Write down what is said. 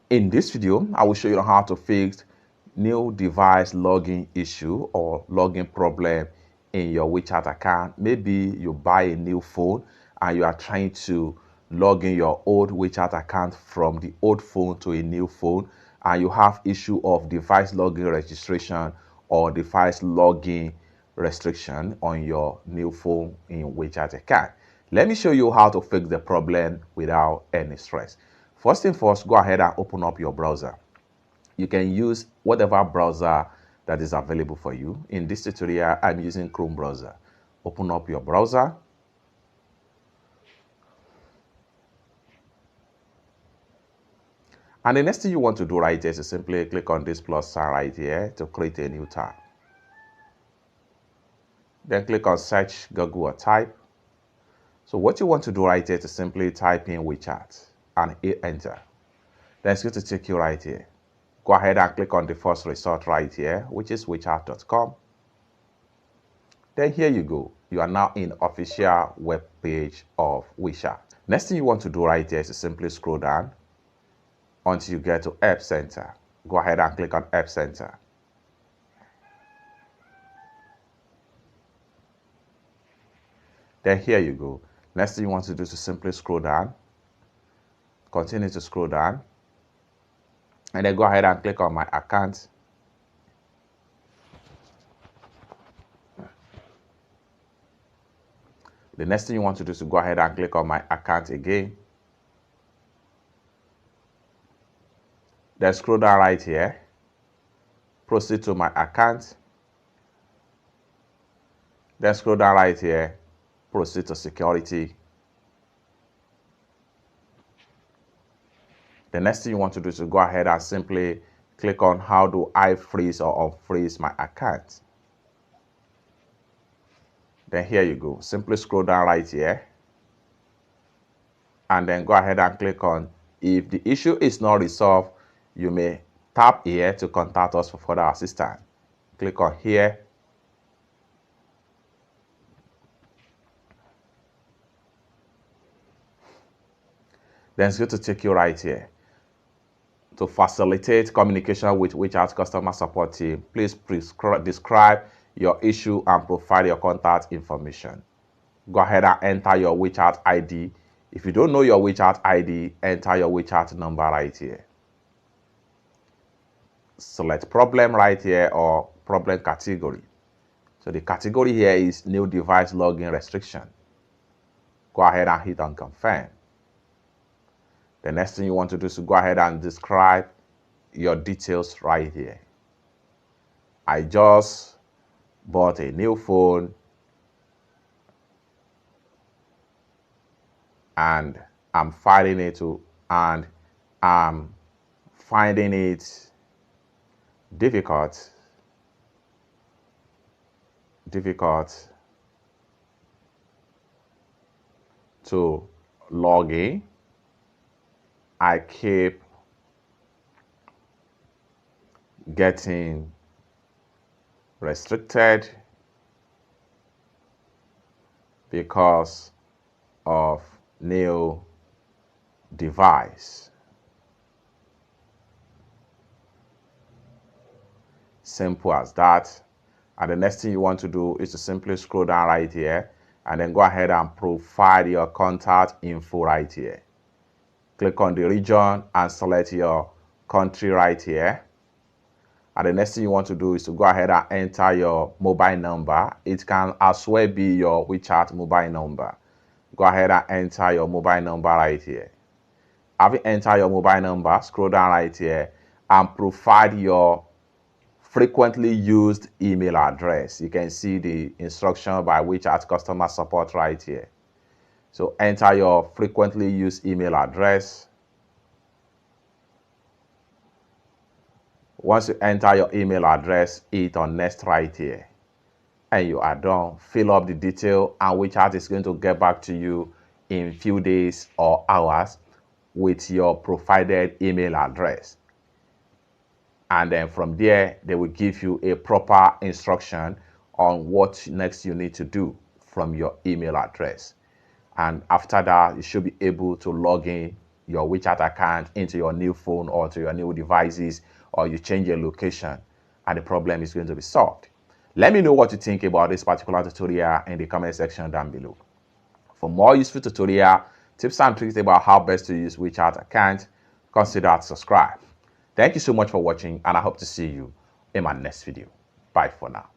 In this video, I will show you how to fix new device login issue or login problem in your WeChat account. Maybe you buy a new phone and you are trying to log in your old WeChat account from the old phone to a new phone, and you have issue of device login registration or device login restriction on your new phone in WeChat account. Let me show you how to fix the problem without any stress. First thing first, go ahead and open up your browser. You can use whatever browser that is available for you. In this tutorial, I'm using Chrome browser. Open up your browser. And the next thing you want to do right here is to simply click on this plus sign right here to create a new tab. Then click on search Google or type. So what you want to do right here is to simply type in WeChat and hit enter. Then it's going to take you right here. Go ahead and click on the first result right here, which is WeChat.com. Then here you go. You are now in official web page of WeChat. Next thing you want to do right here is to simply scroll down until you get to App Center. Go ahead and click on App Center. Then here you go. Next thing you want to do is to simply scroll down. Continue to scroll down. And then go ahead and click on My Account. The next thing you want to do is to go ahead and click on My Account again. Then scroll down right here. Proceed to My Account. Then scroll down right here. Proceed to Security. The next thing you want to do is to go ahead and simply click on How do I freeze or unfreeze my account. Then here you go. Simply scroll down right here. And then go ahead and click on If the issue is not resolved, you may tap here to contact us for further assistance. Click on here. Then it's going to take you right here. To facilitate communication with WeChat customer support team, please describe your issue and provide your contact information. Go ahead and enter your WeChat ID. If you don't know your WeChat ID, enter your WeChat number right here. Select problem right here or problem category. So the category here is new device login restriction. Go ahead and hit on confirm. The next thing you want to do is to go ahead and describe your details right here. I just bought a new phone and I'm finding it difficult to log in. I keep getting restricted because of new device. Simple as that. And the next thing you want to do is to simply scroll down right here and then go ahead and provide your contact info right here. Click on the region and select your country right here. And the next thing you want to do is to go ahead and enter your mobile number. It can as well be your WeChat mobile number. Go ahead and enter your mobile number right here. Having entered your mobile number, scroll down right here and provide your frequently used email address. You can see the instruction by WeChat customer support right here. So enter your frequently used email address. Once you enter your email address, hit on next right here. And you are done. Fill up the detail and WeChat is going to get back to you in few days or hours with your provided email address. And then from there, they will give you a proper instruction on what next you need to do from your email address. And after that, you should be able to log in your WeChat account into your new phone or to your new devices, or you change your location, and the problem is going to be solved. Let me know what you think about this particular tutorial in the comment section down below. For more useful tutorial, tips and tricks about how best to use WeChat account, consider to subscribe. Thank you so much for watching, and I hope to see you in my next video. Bye for now.